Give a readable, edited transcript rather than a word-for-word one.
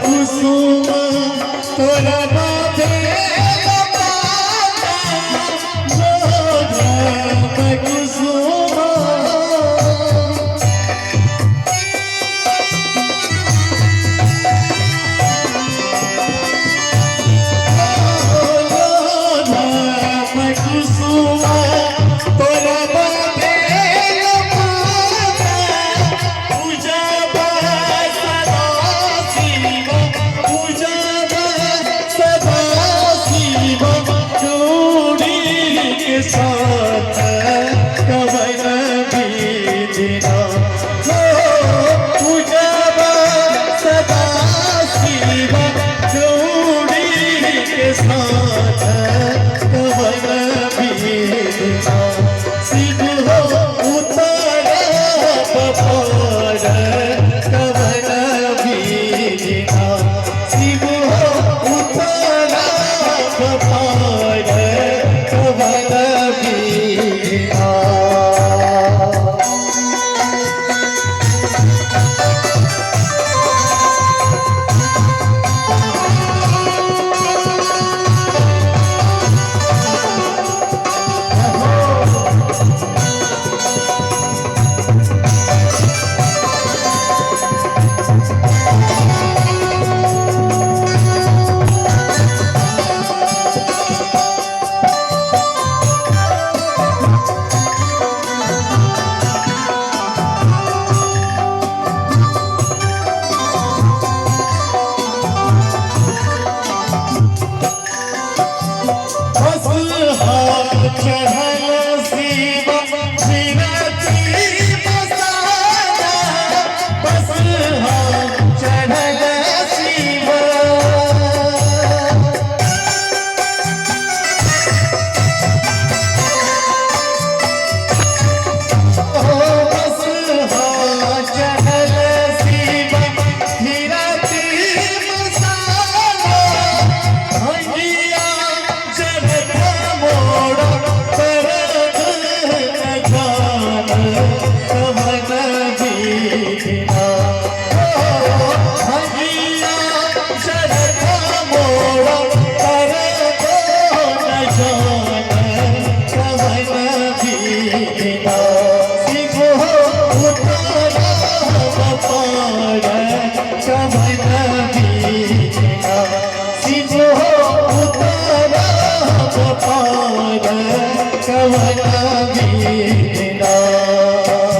कुसुमा तोरा माथे कुसुमा कुसुमा तोरा माथे साथ कवन बीजना हो पूजा सदा शिव जोड़ी के साथ कवन बीजना शिव हो उतारा पपार कवन बीजना शिव हो उतारा पपार कवन चढ़ल शिव शिवजी मसाला बस हम चढ़ल शिव बस हम चढ़ल शिव शिवजी मसाला भैया चढ़ता मोड़ शिव हो उतारा